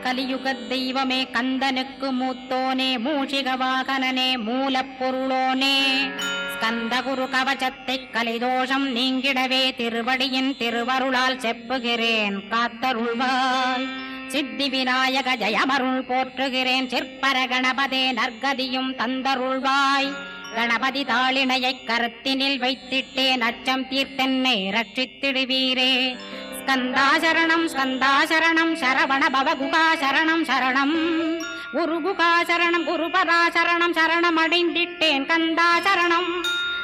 கலியுக தெய்வமே கந்தனுக்கு மூத்தோனே மூஷிக வாகனனே மூலப்பொருளோனே ஸ்கந்தகுரு கவசத்தை கலிதோஷம் நீங்கிடவே திருவடியின் திருவருளால் செப்புகிறேன் காத்தருள்வாய். சித்தி விநாயக ஜயமருள் போற்றுகிறேன் சிற்பர கணபதே நற்கதியும் தந்தருள்வாய். கணபதி தாளினையை கருத்தினில் வைத்திட்டேன் அச்சம் தீர்த்தென்னை ரட்சித்திடுவீரே. ஸ்கந்தாசரணம் ஸ்கந்தாசரணம் சரவண பவகுகாசரணம் சரணம் குருகுகாசரணம் குருபராசரணம் சரணம் அடைந்திட்டேன் கந்தாசரணம்.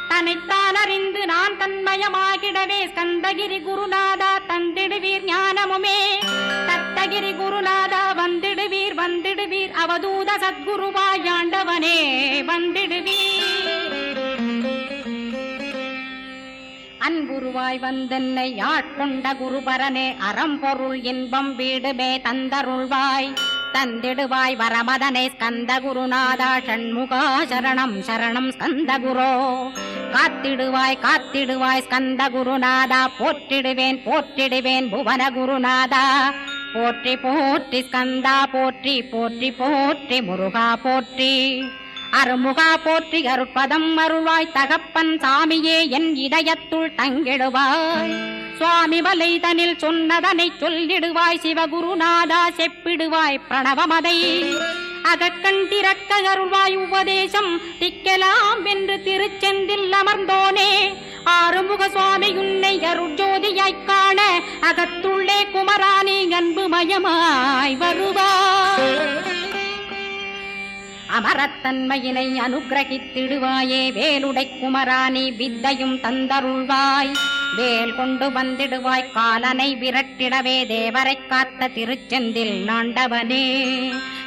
தன்னைத்தான் அறிந்து நான் தன்மயமாகிடவே ஸ்கந்தகிரி குருநாதா தந்திடுவீர் ஞானமுமே. தத்தகிரி குருநாதா வந்திடுவீர் வந்திடுவீர் அவதூத சத்குருவாயாண்டவனே வந்திடுவீர். அன்புருவாய் வந்தென்னை ஆட்கொண்ட குருபரனே அறம்பொருள் இன்பம் வீடுமே தந்தருள்வாய். தந்திடுவாய் வரமதனை ஸ்கந்த குருநாதா ஷண்முகா சரணம் சரணம் ஸ்கந்த குரோ. காத்திடுவாய் காத்திடுவாய் ஸ்கந்த குருநாதா போற்றிடுவேன் போற்றிடுவேன் புவன குருநாதா. போற்றி போற்றி ஸ்கந்தா போற்றி போற்றி போற்றி முருகா போற்றி. அருமுகா போற்றி அருட்பதம் அருள்வாய் தகப்பன் சாமியே என் இதயத்துள் தங்கிடுவாய். சுவாமி வலைதனில் சொன்னதனை சொல்லிடுவாய் சிவகுருநாதா செப்பிடுவாய் பிரணவமதை. அகக்கண் திறக்க அருள்வாய் உபதேசம் திக்கலாம் என்று திருச்செந்தில் அமர்ந்தோனே. ஆறுமுக சுவாமி உன்னை அருட்ஜோதியாய்க் காண அகத்துள்ளே குமரானி அன்புமயமாய் வருவாய். அமரத்தன்மையினை அனுகிரகித்திடுவாயே வேலுடை குமராணி வித்தையும் தந்தருள்வாய். வேல் கொண்டு வந்திடுவாய் காலனை விரட்டிடவே தேவரை காத்த திருச்செந்தில் நாண்டவனே.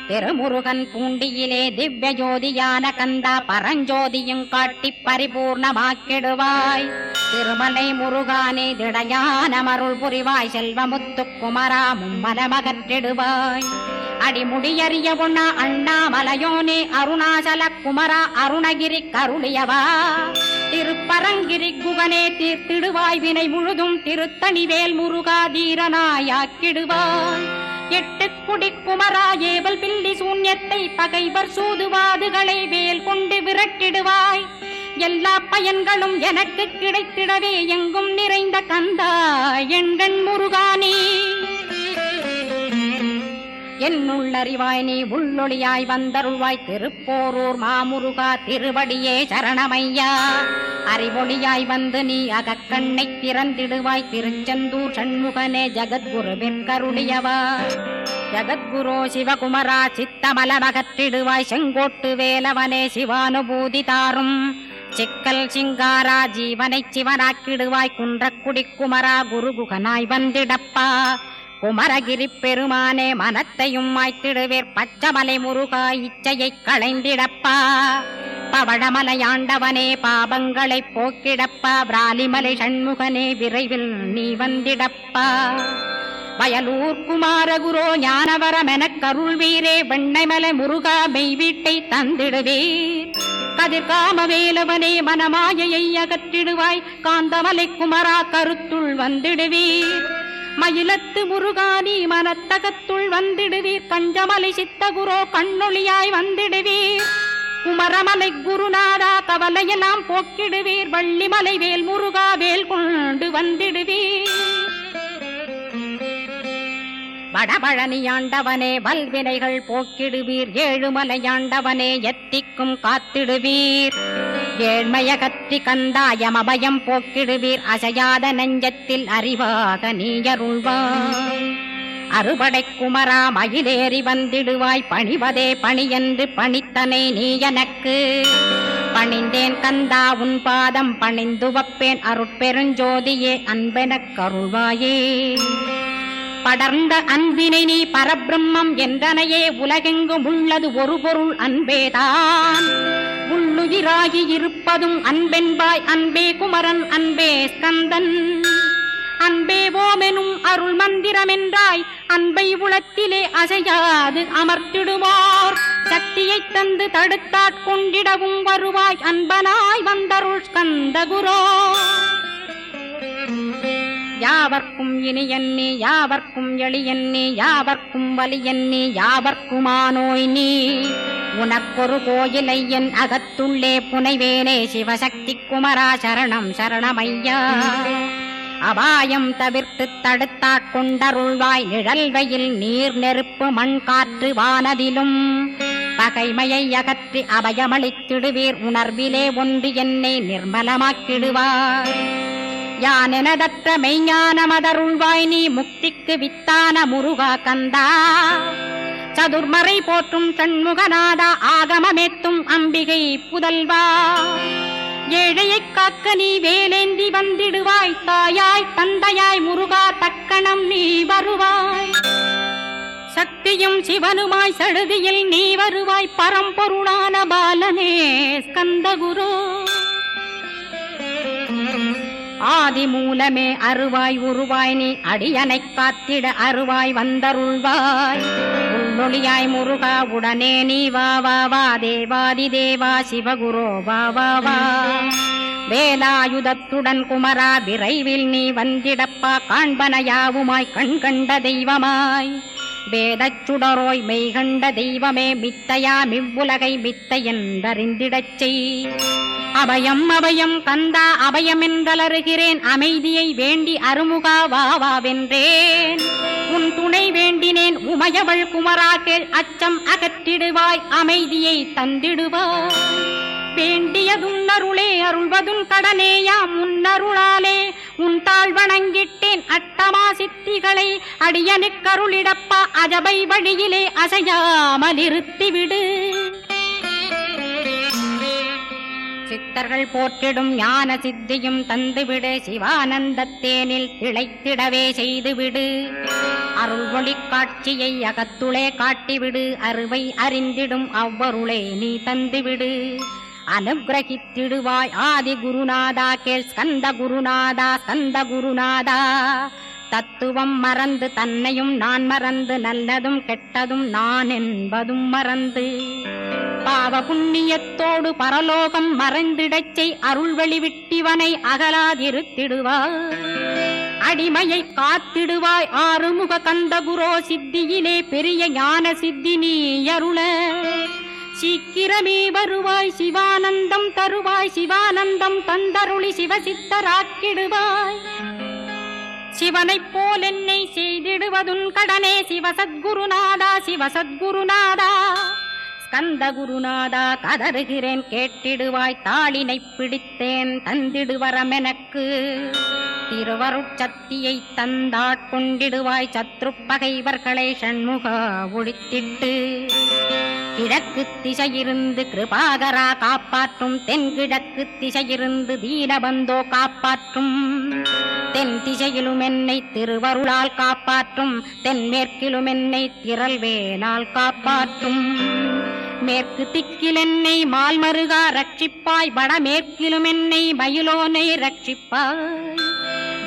திருமுருகன் பூண்டியிலே திவ்ய ஜோதியான கந்தா பரஞ்சோதியும் காட்டி பரிபூர்ணமாக்கிடுவாய். திருமலை முருகானே திடையான மருள் புரிவாய் செல்வமுத்து குமரா மும்மலமகற்றிடுவாய். அடிமுடியறிய உண்ணா அண்ணாமலையோனே அருணாசல குமரா அருணகிரி கருளியவா. திருப்பரங்கிரி குகனே தீர்த்திடுவாய் வினை முழுதும் திருத்தணிவேல் முருகா தீரனாயாக்கிடுவாய். எட்டு குடி குமரா ஏவல் பில்லி சூன்யத்தை பகைவர் சூதுவாதுகளை வேல் கொண்டு விரட்டிடுவாய். எல்லா பயன்களும் எனக்கு கிடைத்திடவே எங்கும் நிறைந்த கந்தா எண்கண் முருகானே. என்னுள்ளறிவாய் நீ உள்ளொளியாய் வந்தருள்வாய் திருப்போரூர் மாமுருகா திருவடியே சரணமையா. அறிவொளியாய் வந்து நீ அகக்கண்ணை திறந்திடுவாய் திருச்செந்தூர் சண்முகனே ஜகத்குருவிற்கருளியவா. ஜகத்குரோ சிவகுமரா சித்தமலமகற்றிடுவாய் செங்கோட்டு வேலவனே சிவானுபூதி தாரும். சிக்கல் சிங்காரா ஜீவனை சிவனாக்கிடுவாய் குன்றக்குடி குமரா குருகுகனாய் வந்திடப்பா. குமரகிரி பெருமானே மனத்தையும் மாய்த்திடுவேர் பச்சமலை முருகா இச்சையை களைந்திடப்பா. பவழமலையாண்டவனே பாபங்களை போக்கிடப்பா. பிராலிமலை சண்முகனே விரைவில் நீ வந்திடப்பா. வயலூர் குமாரகுரோ ஞானவரமெனக் கருள்வீரே வெண்ணைமலை முருகா மெய் வீட்டை தந்திடுவீர். கதிர்காம வேலவனே மனமாயையை அகற்றிடுவாய் காந்தமலை குமரா கருத்துள் வந்திடுவீர். மயிலத்து முருகானி மனத்தகத்துள் வந்திடுவீர். கஞ்சமலை சித்தகுரோ கண்ணொளியாய் வந்திடுவீர். குமரமலை குருநாதா கவலையெல்லாம் போக்கிடுவீர். வள்ளிமலை வேல் முருகா வேல் கொண்டு வந்திடுவீர். வடபழனியாண்டவனே வல்வினைகள் போக்கிடுவீர். ஏழுமலையாண்டவனே எத்திக்கும் காத்திடுவீர். ஏழ்மையகற்றி கந்தாயம் அபயம் போக்கிடுவீர். அசையாத நெஞ்சத்தில் அறிவாக நீயருள்வாய். அறுபடை குமரா மயிலேறி வந்திடுவாய். பணிவதே பணியென்று பணித்தனை நீ எனக்கு. பணிந்தேன் கந்தா உன் பாதம் பணிந்து வப்பேன் அருட்பெருஞ்சோதியே அன்பெனக் கருள்வாயே. படர்ந்த அன்பினை நீ பரபிரம்மம் என்றனையே உலகெங்கும் உள்ளது ஒரு பொருள் அன்பேதான். உள்ளுயிராகி இருப்பதும் அன்பென்பாய் அன்பே குமரன் அன்பே ஸ்கந்தன். அன்பே ஓமெனும் அருள் மந்திரமென்றாய் அன்பை உளத்திலே அசையாது அமர்த்திடுவார். சக்தியை தந்து தடுத்தாட்கொண்டிடவும் வருவாய் அன்பனாய் வந்தருள் ஸ்கந்த குரோ. யா யாவர்க்கும் இனியன்னி யாவர்க்கும் எளியன்னி யாவர்க்கும் வலியன்னி யாவர்க்குமானோய் நீ உனக்கொரு கோயிலை என் அகத்துள்ளே புனைவேனே சிவசக்தி குமரா சரணம் சரணமையா அபாயம் தவிர்த்து தடுத்தாட்கொண்டருள்வாய் நிழல்வையில் நீர் நெருப்பு மண் காற்று வானதிலும் பகைமையை அகற்றி அபயமளித்திடுவீர் உணர்விலே ஒன்று என்னை நிர்மலமாக்கிடுவார் யானெனதற்ற மெய்ஞானமதருள்வாய் நீ முக்திக்கு வித்தான முருகா கந்தா சதுர்மறை போற்றும் சண்முகநாதா ஆகமமேத்தும் அம்பிகை புதல்வா ஏழையை காக்க நீ வேலேந்தி வந்திடுவாய் தாயாய் தந்தையாய் முருகா தக்கணம் நீ வருவாய் சக்தியும் சிவனுமாய் சடுதியில் நீ வருவாய் பரம்பொருளான பாலனே ஸ்கந்தகுரு ஆதி மூலமே அருவாய் உருவாய் நீ அடியனை காத்திட அருவாய் வந்தருள்வாய் உள்ளொளியாய் முருகா உடனே நீ வா வா வா தேவாதி தேவா சிவகுரோ வா வா வா வேலாயுதத்துடன் குமரா விரைவில் நீ வந்திடப்பா காண்பன யாவுமாய் கண் கண்ட தெய்வமாய் வேதச் சுடரோய் மெய்கண்ட தெய்வமே மித்தையா மிவ்வுலகை மித்தை என்றறிந்திடச் செய் அபயம் அபயம் கந்தா அபயம் என்றலறுகிறேன் அமைதியை வேண்டி அருமுகா வாவென்றேன் உன் துணை வேண்டினேன் உமையவள் குமரா கேள் அச்சம் அகற்றிடுவாய் அமைதியை தந்திடுவாய் வேண்டியதும் அருளே அருள்வதும் கடனேயா முன்னருளாலே உன் தாழ் வணங்கிட்டேன் அட்டமா சித்திகளை அடியனுக்கருளிடப்பா அஜபை வழியிலே அசையாமல் இருத்திவிடு சித்தர்கள் போற்றிடும் ஞான சித்தியும் தந்துவிடு சிவானந்தத்தேனில் திளைத்திடவே செய்துவிடு அருள் ஒளி காட்சியை அகத்துளே காட்டிவிடு அருவை அறிந்திடும் அவ்வருளே நீ தந்துவிடு அனுகிரகித்திடுவாய் ஆதி குருநாதா கேள் ஸ்கந்த குருநாதா ஸ்கந்த குருநாதா தத்துவம் மறந்து தன்னையும் நான் மறந்து நல்லதும் கெட்டதும் நான் என்பதும் மறந்து பாவ புண்ணியத்தோடு பரலோகம் மறைந்திடச்சை அருள் வெளிவிட்டிவனை அகலாதிருத்திடுவாய் அடிமையை காத்திடுவாய் ஆறுமுக கந்தகுரோ சித்தியிலே பெரிய ஞான சித்தி நீ அருள சீக்கிரமே வருவாய் சிவானந்தம் தருவாய் சிவானந்தம் தந்தருளி சிவசித்தராக்கிடுவாய் சிவனைப் போல் என்னை செய்திடுவதுன் கடனே சிவசத்குருநாதா சிவசத்குருநாதா ஸ்கந்த குருநாதா கதறுகிறேன் கேட்டிடுவாய் தாளினை பிடித்தேன் தந்திடுவரமெனக்கு திருவருட்சக்தியை தந்தாட்கொண்டிடுவாய் சத்ரு பகைவர்களை ஷண்முகா ஒழித்திட்டு கிழக்கு திசையிருந்து கிருபாகரா காப்பாற்றும் தென்கிழக்கு திசையிருந்து தீனபந்தோ காப்பாற்றும் தென் திசையிலும் என்னை திருவருளால் காப்பாற்றும் தென்மேற்கிலும் என்னை திரள்வேலால் காப்பாற்றும் மேற்கு திக்கில் என்னை மால்மருகா ரட்சிப்பாய் வடமேற்கிலும் என்னை மயிலோனை ரட்சிப்பாய்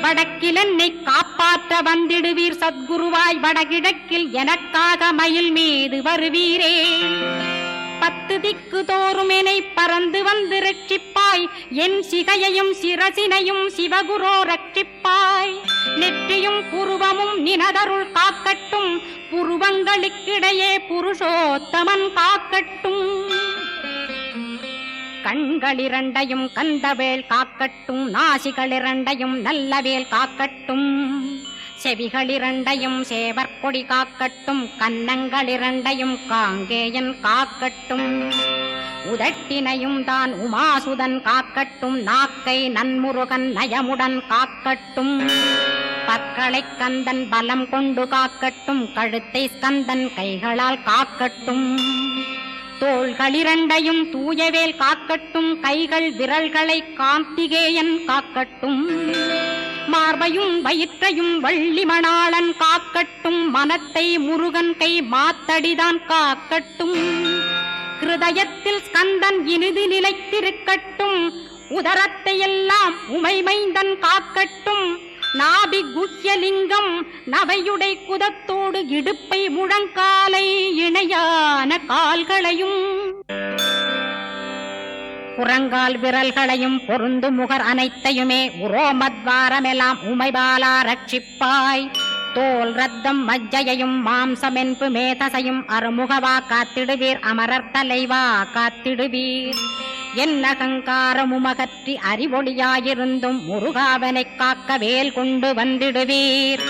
வடக்கில் என்னை காப்பாற்ற வந்திடுவீர் சத்குருவாய் வடகிழக்கில் எனக்காக மயில் மீது வருவீரே 10 திக்கு தோறும் என்னை பறந்து வந்து ரட்சிப்பாய் என் சிகையையும் சிரசினையும் சிவகுரோ ரட்சிப்பாய் நெற்றியும் புருவமும் நினதருள் காக்கட்டும் புருவங்களுக்கிடையே புருஷோத்தமன் காக்கட்டும் கண்களிரண்டையும் கந்தவேல் காக்கட்டும் நாசிகளிரண்டையும் நல்லவேல் காக்கட்டும் செவிகளிரண்டையும் சேவற்கொடி காக்கட்டும் கன்னங்களிரண்டையும் காங்கேயன் காக்கட்டும் உதட்டினையும் தான் உமாசுதன் காக்கட்டும் நாக்கை நன்முருகன் நயமுடன் காக்கட்டும் பற்களை கந்தன் பலம் கொண்டு காக்கட்டும் கழுத்தை ஸ்கந்தன் கைகளால் காக்கட்டும் தோள்களிரண்டையும் தூயவேல் காக்கட்டும் கைகள் விரல்களை கார்த்திகேயன் காக்கட்டும் மார்பையும் வயிற்றையும் வள்ளி மணாளன் காக்கட்டும் மனத்தை முருகன் கை மாத்தடிதான் காக்கட்டும் ஹிருதயத்தில் ஸ்கந்தன் இனிது நிலைத்திருக்கட்டும் உதரத்தை எல்லாம் உமைமைந்தன் காக்கட்டும் நாபி குஹ்யலிங்கம் நவையுடை குதத்தோடு இடுப்பை முழங்காலை இணையான கால்களையும் புறங்கால் விரல்களையும் பொருந்து முகர் அனைத்தையுமே உரோமத்வாரமெல்லாம் உமைபாலா ரட்சிப்பாய். தோல் ரத்தம் மஜ்ஜையையும் மாம்சமென்பு மேதசையும் அருமுகவா காத்திடுவீர், அமரர் தலைவா காத்திடுவீர். என் அகங்காரமுமகற்றி அறிவொளியாயிருந்தும் முருகாவனைக் காக்க வேல் கொண்டு வந்திடுவீர்.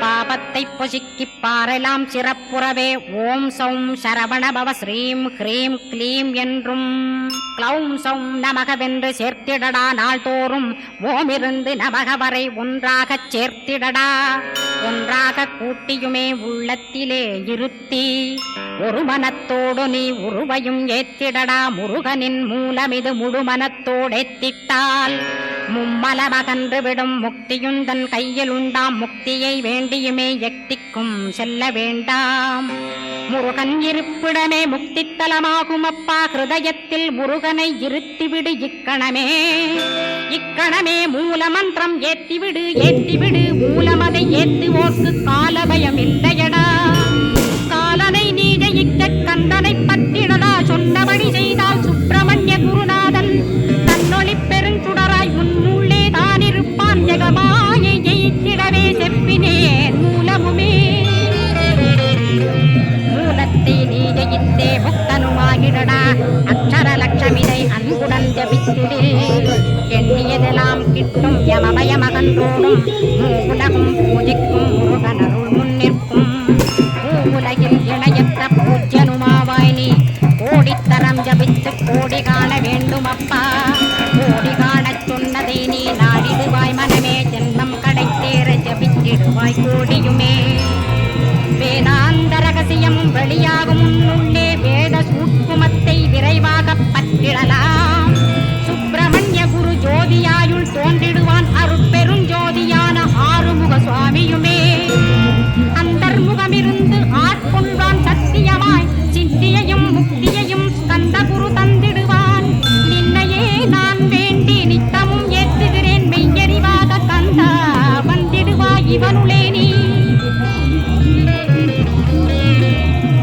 பாபத்தை பொசுக்கிப் பாரெலாம் சிறப்புறவே ஓம் சௌம் சரவணபவ ஸ்ரீம் ஹ்ரீம் க்ளீம் என்றும் க்ளௌம் சௌம் நமகவென்று சேர்த்திடடா. நாள்தோறும் ஓமிருந்து நமக வரை ஒன்றாகச் சேர்த்திடடா. ஒன்றாக கூட்டியுமே உள்ளத்திலே இருத்தி ஒரு மனத்தோடு நீ உருவையும் ஏத்திடடா. முருகனின் மூலமிது முழு மனத்தோடேத்திட்டால் மும்மலமகன்று விடும் முக்தியுந்தன் கையில் உண்டாம். முக்தியை வேண்டியுமே எக்திக்கும் செல்ல வேண்டாம். முருகன் இருப்பிடமே முக்தித்தலமாகும் அப்பா. ஹிருதயத்தில் முருகனை இருத்திவிடு இக்கணமே. இக்கணமே மூலமந்திரம் ஏத்திவிடு ஏத்திவிடு. மூலமதை ஏத்துவோர்க்கு காலபயம் இல்லையடா. காலனை நீ ஜெயிக்க கந்தனை பற்றிடடா. சொன்னபடி செய்தால் சுப்பிரமணிய குருநாதன் தன்னொளி பெருஞ்சுடராய் முன்னுள்ளே தானிருப்பான். ஜெகமாயை ஜெயித்திடவே செப்பினேன் மூலமுமே. மூலத்தை நீ ஜெயித்தே முக்தனுமாகிடடா. அக்ஷர லட்சமிதை அன்புடன் ஜபித்திடே. எண்ணியதெல்லாம் கிட்டும் யமபயமகன்றோடும் மூவுலகும் பூஜிக்கும் முருகனருள் முன்னிற்கும். பூவுலகில் இணையற்ற பூஜ்யனுமாவாய் நீ கோடித்தரம் ஜபித்து கோடி காண வேண்டும் அப்பா. கோடி காணச் சொன்னதை நீ நாடிடுவாய் மனமே. ஜென்மம் கடைத்தேற ஜபித்திடுவாய் கோடியுமே. வேதாந்த ரகசியமும் வெளியாகும் உன்னுள்ளே வேத சூட்குமத்தை விரைவாக பற்றிடலாம். சுப்பிரமணிய குரு ஜோதியாயுள் தோன்றிடுவான் அருட்பெருஞ்சோதியான ஆறுமுக சுவாமியுமே. அந்தர்முகமிருந்து ஆட்கொள்வான் சத்தியமாய். சித்தியையும் முக்தியையும் ஸ்கந்த குரு தந்திடுவான். நின்னையே நான் வேண்டி நித்தமும் ஏற்றுகிறேன் மெய்யறிவாக கந்தா வந்திடுவாய் இவனுளே நீ.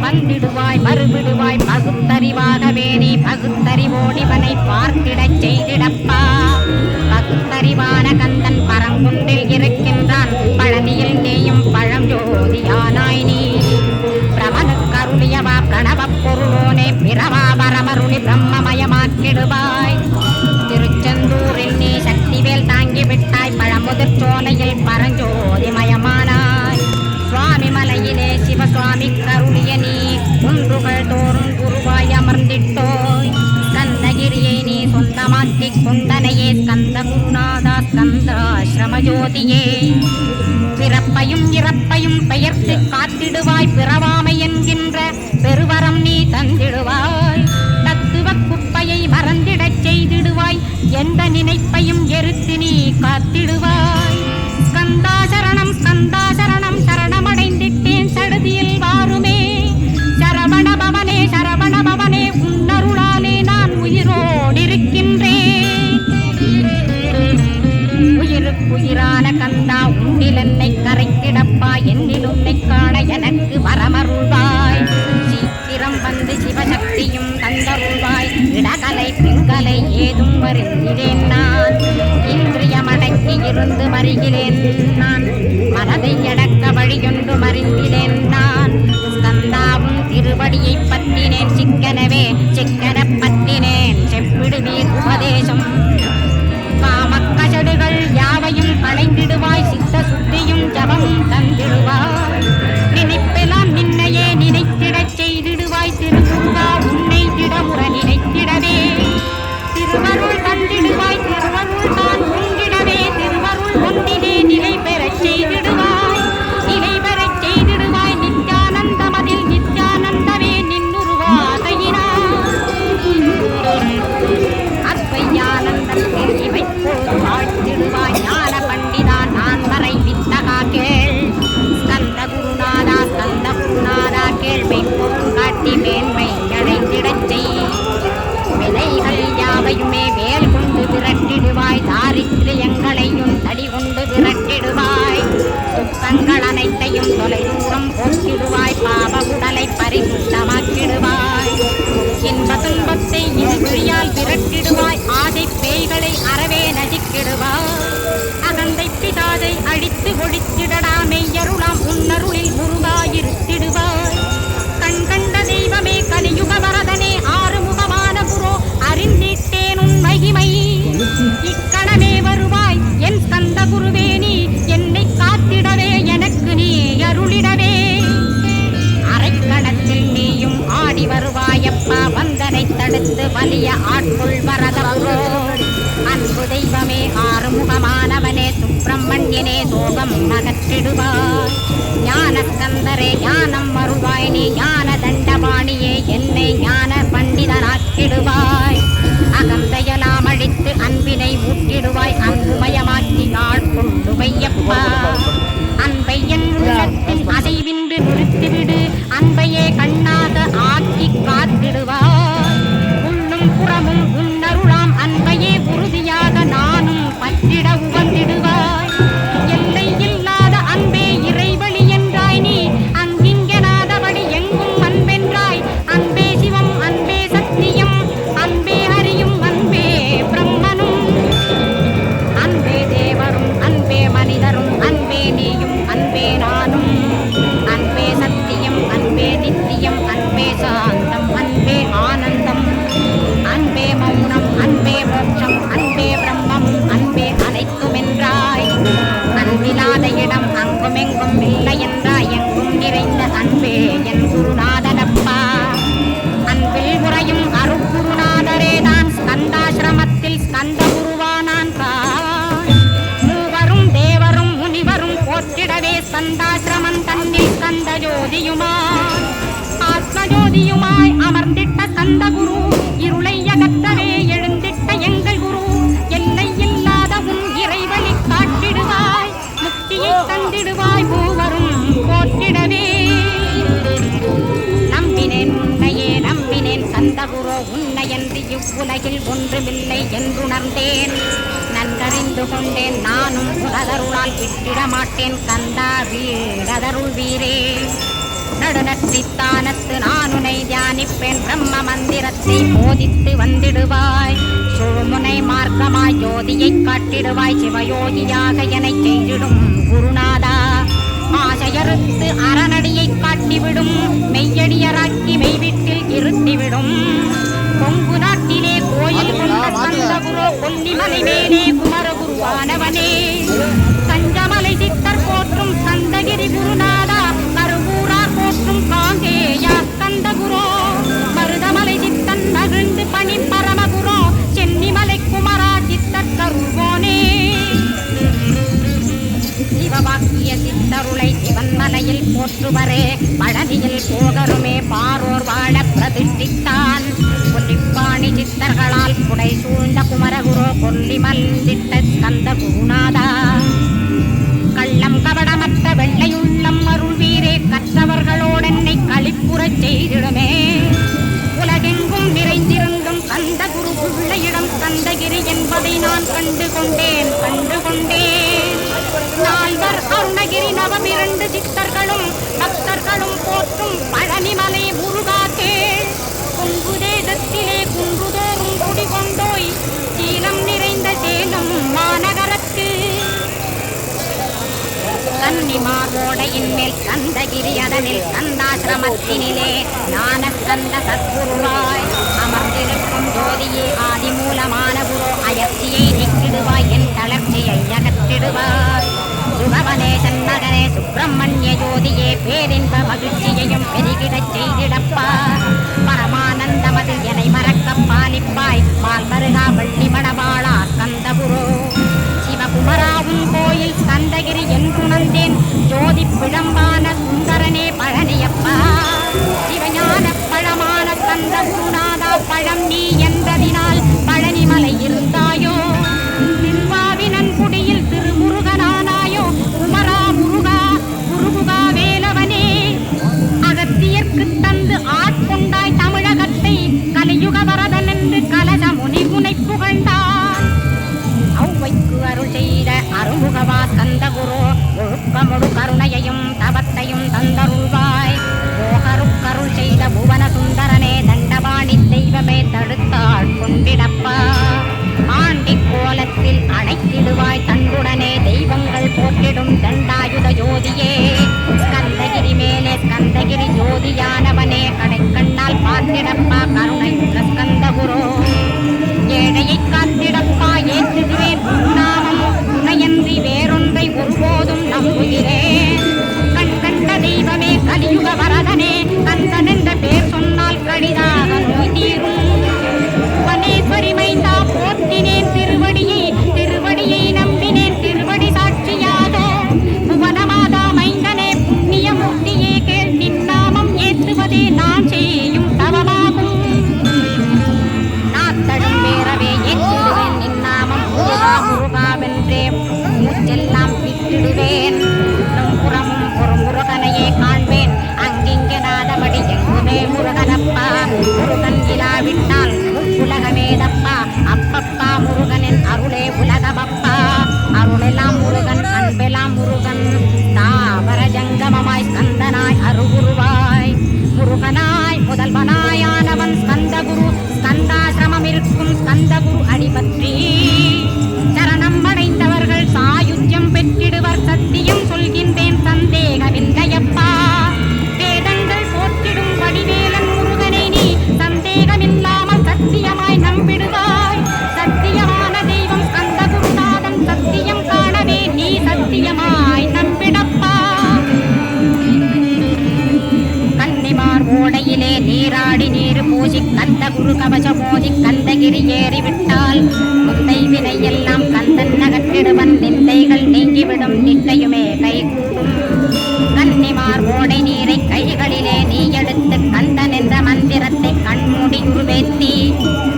வந்திடுவாய் மறுவிடுவாய் பகுத்தறிவாகவே நீ. பகுத்தறிவோடிவனை பார்த்திடச் செய்திடப்பா. பகுத்தறிவான கந்தன் பரங்குன்றில் இருக்கின்றான். பழனியில் நீயும் பழஞ்சோதியானாய் நீ. பிரமனுக்கருளியவா பிரணவப் பொருளோனே. பிறவா பரமருளி பிரம்மமயமாக்கிடுவாய். திருச்செந்தூரில் நீ சக்திவேல் தாங்கிவிட்டாய். பழமுதிர் சோலையில் பரஞ்சோதிமயமானாய். சுவாமி மலையிலே சிவசுவாமி கருளிய நீ குன்றுகள் தோறும் குருவாய் அமர்ந்திட்டோய். ஸ்கந்தகிரியை நீ சொந்தமாக்கிக் கொண்டனையே. ஸ்கந்த குருநாதா ஸ்கந்தாஸ்ரமஜோதியே. பிறப்பையும் இறப்பையும் பெயர்த்து காத்திடுவாய். பிறவாமை என்கின்ற பெருவரம் நீ தந்திடுவாய். தத்துவ குப்பையை மறந்திடச் செய்திடுவாய். எந்த நினைப்பையும் எரித்து நீ காத்திடுவாய். ஸ்கந்தா சரணம் ஸ்கந்தா சரணம் சரணமடைந்திட்டேன் சடுதியில் வாருமே. சரவண பவனே சரவண பவனே உன்னருளாலே நான் உயிரோடிருக்கின்றேன். உயிருக்குயிரான கந்தா உன்னில் என்னை கரைத்திடப்பா. என்னில் உன்னை காண எனக்கு வரமருள்வாய். சீக்கிரம் வந்து சிவசக்தியும் தந்தருள்வாய். இடகலை பிங்கலை ஏதும் வருகிறேன் நான். இந்திரியமடக்கி இருந்து வருகிறேன் நான். மனதை அடக்க வழியொன்று மறிந்திலேன் நான். ஸ்கந்தாவும் திருவடியை பற்றினேன் சிக்கனவே சிக்கன பற்றினேன். செப்பிடுவீர் உபதேசம். காமக்கசடுகள் யாவையும் களைந்திடுவாய். சித்த சுத்தியும் ஜபமும் தந்திடுவாய். நினைப்பெல்லாம் நின்னையே நினைத்திடச் செய்திடுவாய். திருமுருகா உன்னை திடமுற நினைத்திடவே திருவருள் தந்திடுவாய். திருவருள் தான் உண்டிடவே திருவருள் ஒன்றிலே நிலை பெறச் செய்திடுவாய். நிலை பெறச் செய்திடுவாய். நித்யானந்தமதில் நித்யானந்தவே நின்னுருவாகையினார். அத்வையானந்தத்தில் இவை போது வாழ்த்திடுவாய். சுப்பிரமணியனே சோகம் அகற்றிடுவாய். ஞான ஸ்கந்தரே ஞானம் அருள்வாய் நீ ஞான தண்டபாணியே என்னை ஞான பண்டிதனாக்கிடுவாய். அகந்தையெல்லாம் அழித்து அன்பினை ஊட்டிடுவாய் அன்புமயமாக்கி நாள் கொண்டு வையப்பா. அன்பை என் உள்ளத்தில் அசைவின்று நிறுத்திவிடு அன்பையே கண்ணாக ஆக்கி காத்திடுவாய். உள்ளும் புறமும் உன்னருளாம் அன்பையே உறுதியாக நானும் பற்றிட உவந்திடுவாய். எல்லை இல்லாத அன்பே இறைவழி என்றாய் நீ அங்கிங்கெனாதபடி எங்கும் அன்பென்றாய். அன்பே சிவம் அன்பே சத்தியம் அன்பே ஹரியும் அன்பே பிரம்மனும் அன்பே தேவரும் அன்பே மனிதரும் அன்பே நீயும் அன்பே நானும். அன்பே சத்தியம் அன்பே நித்தியம் அன்பே சாந்தம் அன்பே ஆனந்தம் அன்பே மௌனம் அன்பே மோட்சம் அன்பே பிரம்மம் அன்பே அனைத்தும் என்றாய். அன்பில்லாத இடம் அங்குமெங்கும் இல்லை என்றாய் எங்கும் நிறைந்த அன்பே என் குருநாதனப்பா. அன்பில் உறையும் அருட்குருநாதரேதான் ஸ்கந்தாசிரமத்தில் ஸ்கந்த குருவானான் காய். மூவரும் தேவரும் முனிவரும் போற்றிடவே ஸ்கந்தாசிரமம் தன்னில் ஸ்கந்த ஜோதியுமாய் ஆத்மஜோதியுமாய் அமர்ந்திட்ட ஸ்கந்த குரு இருளை அகற்றவே எழுந்திட்ட எங்கள் குரு. எல்லை இல்லாத உன் இறைவழி காட்டிடுவாய் முக்தியை தந்திடுவாய் மூவரும் போற்றிடவே. நம்பினேன் உன்னையே நம்பினேன் கந்தகுரோ உன்னையன்றி இவ்வுலகில் ஒன்றுமில்லை என்றுணர்ந்தேன். நன்கறிந்து கொண்டேன் நானும் உனதருளால் விட்டிட மாட்டேன் கந்தா வீரதருள் வீரே. நடுநற்றித்தானத்து நான் உனை தியானிப்பேன் பிரம்ம மந்திரத்தை போதித்து வந்திடுவாய். சுழுமுனை மார்க்கமாய் ஜோதியை காட்டிடுவாய் சிவயோகியாக எனை செய்திடும் குருநாதா. ஆசையறுத்து அறநடியை காட்டிவிடும் மெய்யடியராக்கி மெய்வீட்டில் இருத்திவிடும். கொங்கு நாட்டிலே கோயில் கொண்ட கந்தகுரோ கொல்லிமலை மேலே குமரகுருவானவனே. சஞ்சமலை சித்தர் போற்றும் கந்தகிரி குருநாதா கருவூரா போற்றும் காங்கேயா கந்தகுரோ. மருதமலை சித்தன் மகிழ்ந்து பணி பரமகுரோ சென்னிமலை குமரா சித்தர் கருவோனே. சிவவாக்கிய சித்தருளை சிவன்மலையில் போற்றுவரே பழனியில் போகருமே பாரோர் வாழ பிரதிஷ்டித்தான். கொல்லிப்பாணி சித்தர்களால் புடை சூழ்ந்த குமரகுரோ கொல்லிமல்லிட்ட ஸ்கந்த குருநாதா. கள்ளம் கபடமற்ற வெள்ளையுள்ளம் அருள் வீரே கற்றவர்களோடென்னை களிப்புறச் செய்திடுமே. உலகெங்கும் நிறைந்திருந்தும் கந்த குரு பிள்ளையிடம் கந்தகிரி என்பதை நான் கண்டு கொண்டேன். நால்வர் அருணகிரி நவமிரண்டு சித்தர்களும் பக்தர்களும் போற்றும் பழனிமலை முருகாத்தே. கொங்கு தேசத்திலே குன்றுதோறும் குடிகொண்டோய் சீலம் நிறைந்த சேலம் மாநகரத்து. கன்னிமாரோடையின் மேல் கந்தகிரி அதனில் கந்தாசிரமத்தினிலே ஞான கந்த சத்குருவாய் அமர்ந்திருக்கும் ஜோதியே ஆதிமூலமான குரு அயற்சியை நீக்கிடுவாய் என் தளர்ச்சியை அகற்றிடுவாய். சுபவனே சண்மகனே சுப்பிரமணிய ஜோதியே பேரின்ப மகிழ்ச்சியையும் பெருகிடச் செய்திடப்பா. பரமானந்தமது எனை மறக்க பாலிப்பாய் பால் மருகா வள்ளி மணவாளா ஸ்கந்தகுரோ. சிவகுமராவும் கோயில் ஸ்கந்தகிரி என்றுணர்ந்தேன் ஜோதி பிழம்பான சுந்தரனே பழனியப்பா. சிவஞான பழமான ஸ்கந்த குருநாதா பழம் நீ என்றதினால் பழனிமலை இருந்தாயோ. திருவாவினன் குடியில் திருமுருகனானாயோ குமரா முருகா குருகுகா வேலவனே. அகத்தியர்க்கு தந்து ஆட்கொண்டாய் தமிழகத்தை கலியுக வரதன் என்று கலச முனி முனை புகழ்ந்தான். ஔவைக்கு அருள் செய்த அருமுகவா ஸ்கந்தகுரோ ஒழுக்கமுடு கருணையையும் தவத்தையும் தந்தருள்வாய். போகருக்கருள் செய்த புவன சுந்தரனே தண்டபாணி தெய்வமே தடுத்தாள் கொண்டிடப்பா. ஆண்டி கோலத்தில் அணைத்திடுவாய் தண்டுடனே தெய்வங்கள் போற்றிடும் தண்டாயுத ஜோதியே. ஸ்கந்தகிரி மேலே ஸ்கந்தகிரி ஜோதியானவனே கடைக்கண்ணால் பார்த்திடப்பா கருணையுள்ள ஸ்கந்தகுரோ. ஏழையை காத்திடப்பா ஏற்றுகிறேன் உன்னாமம் துணையன்றி வேறொன்றை ஒருபோதும் நம்புகிறேன். கண் கண்ட தெய்வமே கலியுக வரதனே கந்தன் என்ற பேர் சொன்னால் கடிதாக நோய் தீரும். புவனேஸ்வரி மைந்தா போற்றினேன் திருவடியை நம்பினேன் திருவடி சாட்சி விட்டிடுவேன். புறமும் ஒரு முருகனையே காண்பேன், அங்கிங்க நாதமடி எங்குமே முருகனப்பா. முருகன் இலாவிட்டால் உலகமேதப்பா, அப்பப்பா முருகனின் அருளே உலகமப்பா. அருளெல்லாம் முருகன், அன்பெல்லாம் முருகன், தாவர ஜங்கமமாய் ஸ்கந்தனாய் அருகுருவாய் முருகனாய் முதல்வனாயானவன் ஸ்கந்தகுரு. ஸ்கந்தாசிரமம் இருக்கும் ஸ்கந்தகுரு அடிபற்றி சரணம் அடைந்தவர்கள் சாயுஜ்யம் பெற்றிடுவர். சத்தியம் சொல்கின்றேன், சந்தேகமில்லையப்பா. வேதங்கள் போற்றிடும் வடிவேலன் முருகனை நீ சந்தேகமில்லாமல் சத்தியமாய் நம்பிடுவாய். சத்தியமான தெய்வம் ஸ்கந்தகுருநாதன், சத்தியம் காணவே நீ சத்தியமாய் நம்பிடப்பா. கன்னிமார் ஓடையிலே நீராடி நீர் பூசி கந்த குரு கவச மோதி கந்தகிரி ஏறிவிட்டால் முந்தை வினை எல்லாம் கந்தன் நகற்றிடுவன். நிந்தைகள் நீங்கிவிடும், நிச்சயுமே கைகூடும். கன்னிமார் ஓடை நீரை கைகளிலே நீ எடுத்து கந்தன் என்ற மந்திரத்தை கண்மூடி உருவேத்தி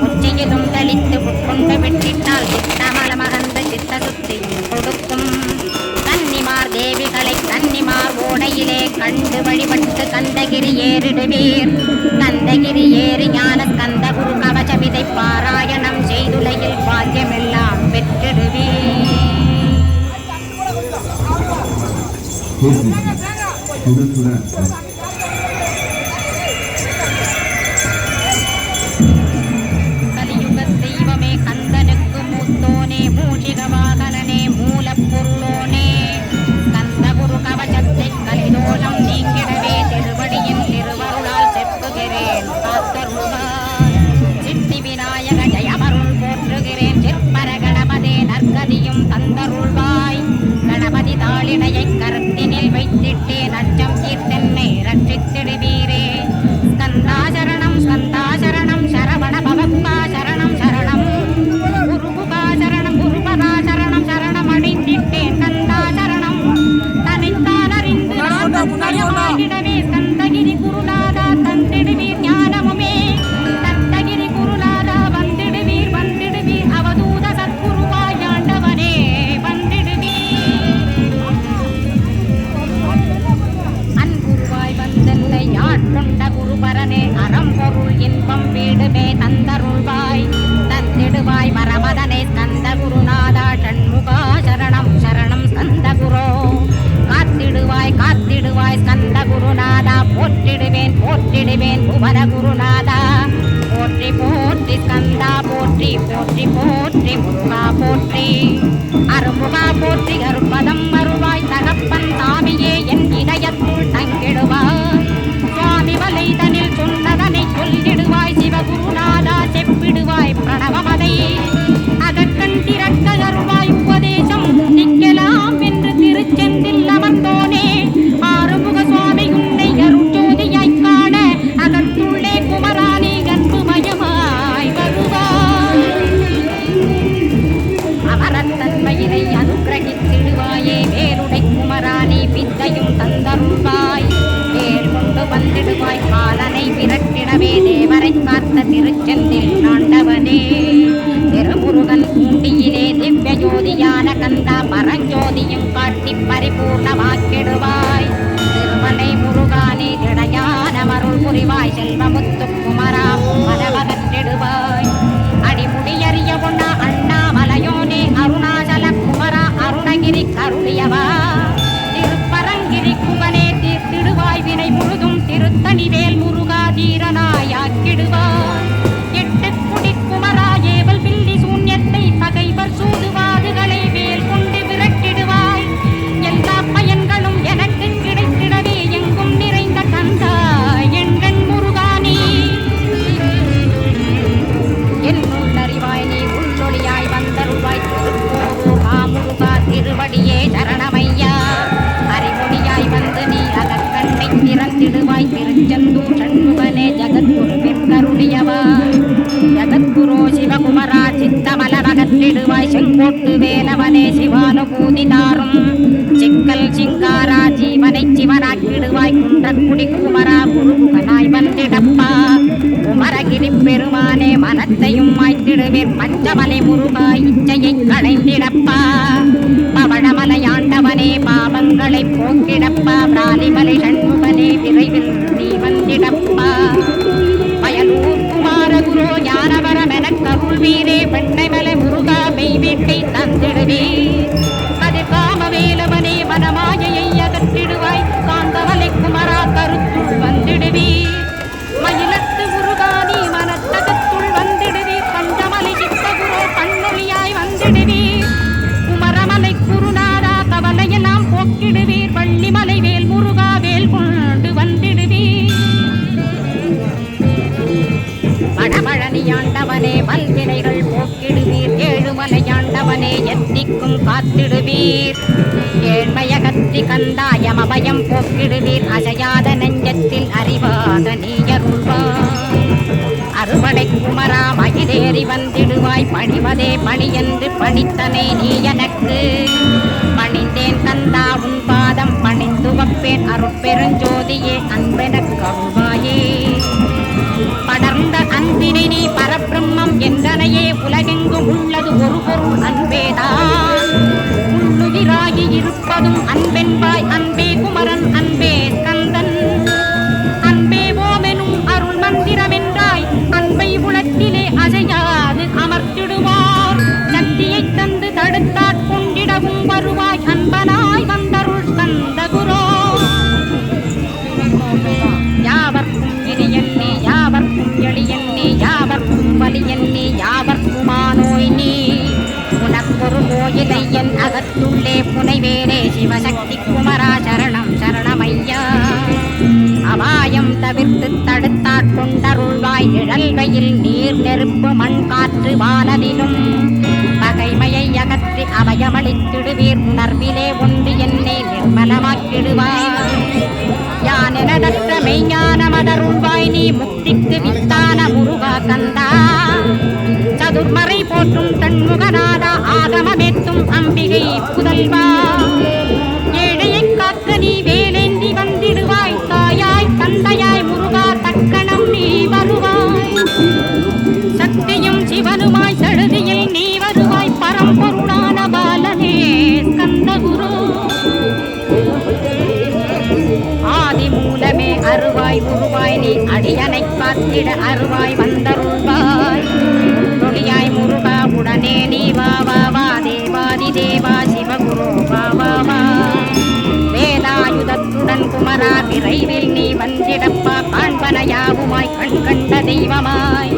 உச்சியிலும் தளித்து உட்கொண்டு விட்டிட்டால் சித்தமல மகந்த சித்த சுத்தி கொடுக்கும். கன்னிமார் தேவிகளை கன்னிமார் ஓடையிலே கண்டு வழிபட்டு கந்தகிரி ஏறிடுவீர். கந்தகிரி ஏறி ஞான கந்த குரு கவசமிதை பாராயணம் செய்துலையில் பாக்கியமெல்லாம் பெற்றிடுவீர். கலியுக தெய்வமே கந்தனுக்கு மூத்தோனே, மூஷிக வாகனனே, மூலப்பொருளோனே, கந்த குரு கவசத்தை கலிதோஷம் நீங்கிடவே திருவடியின் திருவருளால் செப்புகிறேன் காத்தருள்வாய். சித்தி விநாயக ஜெயமருள் போற்றுகிறேன், சிற்பர கணபதே நற்கதியும் தந்தருள்வாய். கணபதி தாளினையை கருத்தினில் வைத்திட்டேன், அச்சம் தீர்த்தென்னை ரட்சித்திடுவீரே. ஸ்கந்தாசரணம் ஸ்கந்தாசரணம் சரவண பவப்பா சரணம் சரணம். குருகுகா சரணம் குருபதா சரணம் சரணம் அடைந்திட்டேன் கந்தாசரணம். தனித்தான் அறிந்து நான் தத்தயமாகிடவே ஸ்கந்தகிரி குருநாதா தந்திடுவீர் ஞானமுமே. தத்தகிரி குருநாதா வந்திடுவீர் வந்திடுவீர், அவதூத சத்குருவாய் ஆண்டவனே வந்திடுவீர். அன்புருவாய் வந்தென்னை ஆட்கொண்ட குருபரனே, அறம்பொருள் இன்பம் வீடுமே தந்தருள்வாய். தந்திடுவாய் மரமதனே ஸ்கந்த குருநாதா ஷண்முகா சரணம் சரணம் ஸ்கந்த குரோ. காத்திடுவாய் காத்திடுவாய் ஸ்கந்த குருநாதா, போற்றிடுவேன் போற்றிடுவேன் புவன குருநாதா. போற்றி போற்றி ஸ்கந்தா போற்றி போற்றி போற்றி முருகா போற்றி. அருமுகா போற்றி அருட்பதம் வருவாய் தகப்பன் தாமியே என் இதயத்துள் தங்கிடுவாய். சுவாமி வலைதனில் சொன்னதனை சொல்லிடுவாய் சிவகுருநாதா, செப்பிடுவாய் பிரணவமதை அதற்கண் திறக்க அருள்வாய். உபதேசம் நிக்கலாம் என்று திருச்செந்தில் அமர்ந்தோனே, ஆறுமுக சுவாமி உன்னை அருட்ஜோதியாய் காண அகத்துள்ளே குமராணி கன்புமயமாய் வருவாய். அமரத்தன்மையினை அனுகிரகித்திடுவாயே வேருடை குமராணி, வித்தையும் தந்தருள்வாய். வேல் கொண்டு வந்திடுவாய் பாலனை விரட்டிடவே தேவரை காத்த திருச்செந்தில் ஆண்டவனே. திருமுருகன் பூண்டியிலே திவ்ய ஜோதியான கந்தா பரஞ்சோதியும் காட்டி பரிபூர்ணமாக்கிடுவாய். திருமலை முருகானே திடையான மருள் புரிவாய். செல்வமுத்து குமரா மதவகற்றிடுவாய். அடிமுடியறிய பொண்ணா அண்ணாமலையோனே அருணாச்சல குமரா அருணகிரி கருளியவா. திருப்பரங்கிரி குகனே தீர்த்திடுவாய் வினை முழுதும். திருத்தணிவேல் முருகா தீரனாயாக்கிடுவாய். எட்டு குடி குமரா ஏவல் பில்லி சூன்யத்தை பகைவர் சூதுவாதுகளை வேல் கொண்டு விரட்டிடுவாய். எல்லா பயன்களும் எனக்கு கிடைத்திடவே எங்கும் நிறைந்த கந்தா எண்கண் முருகானி. என்னுள்ளறிவாய் நீ உள்ளொளியாய் வந்தருவாய். திருப்போரூர் மாமுருகா திருவடியே சரணமையா. அறிமொழியாய் வந்து நீ அகக்கண்ணை திறந்திடுவாய். திருச்செந்தூர் சண்முகனே ஜகத்குருவின் கருளியவா. ஜகத்குரு சிவகுமரா சித்தமல மகத்திடுவாய். செங்கோட்டு வேலவனே சிவானுபூதி தாரும். சிக்கல் சிங்காரா ஜீவனை சிவனாக்கிடுவாய். குன்றக்குடி குமரா குருகுகனாய் வந்திடப்பா. குமரகிரி பெருமானே மனத்தையும் மாய்த்திடுவீர். பஞ்சமலை முருகா இச்சையை களைந்திடப்பா. பவளமலையாண்டவனே நீர் ஏழ்மையகற்றி கந்தாயம் அபயம் போக்கிடுவீர் அசையாத நெஞ்சத்தில் அறிவாத நீயருள்வாய் அறுபடை குமரா மகிழேறி வந்திடுவாய் பணிவதே பணி என்று பணித்தனை நீ எனக்கு பணிந்தேன் கந்தா உன் பாதம் பணிந்து வப்பேன் அருட்பெருஞ்சோதியே அன்பெனக் கருள்வாயே படர்ந்த அன்பினை நீ பரபிரம்மம் என்றனையே உலகெங்கும் உள்ளது ஒரு பொருள் அன்பேதான் உள்ளுயிராகி இருப்பதும் அன்பென்பாய் அன்பே குமரன் அன்பே ஸ்கந்தன் அன்பே ஓமெனும் அருள் மந்திரமென்றாய் அன்பை உலத்திலே அசையாது அமர்த்திடுவார் சக்தியை தந்து தடுத்தாற் கொண்டிடவும் வருவாய் அன்பனாய் வந்தருள் ஸ்கந்த குரோ யாவர்க்கும் இனியன்னே யாவர்க்கும் எளியன்னே யாவர்க்கும் வலியன்னே யாவர்க்குமானோய் நீ உனக்கொரு கோயிலை என் அகத்துள்ளே புனைவேனே சிவசக்தி குமரா சரணம் சரணமையா அபாயம் தவிர்த்து தடுத்தாற் கொண்டருள்வாய் நிழல்வையில் நீர் நெருப்பு மண் காற்று வானதிலும் பகைமையை அகற்றி அபயமளித்திடுவீர் உணர்விலே ஒன்று என்னை நிர்மலமாக்கிடுவார் யானெனதற்ற மெய்ஞானமதருள்வாய் நீ முக்திக்கு வித்தான முருகா கந்தா சதுர்மறை போற்றும் தன்முகநாதா ஆகமமேத்தும் அம்பிகை புதல்வா ஏழையை காக்க நீ வேலேந்தி வந்திடுவாய் தாயாய் தந்தையாய் முருகா தக்கணம் நீ வருவாய் சக்தியும் சிவனுமாய் சடுதியில் நீ வருவாய் பரம்பொருளான பாலனே ஸ்கந்தகுரு ஆதி மூலமே அருவாய் உருவாய் நீ அடியனை காத்திட அருவாய் வந்தருள்வாய் தொழியாய் முருகா உடனே நீ வா வா வா தேவாதி தேவா சிவகுரு வா வா வா வேலாயுதத்துடன் குமரா விரைவில் நீ வந்திடப்பா காண்பனையாவுமாய் கண் கண்ட தெய்வமாய்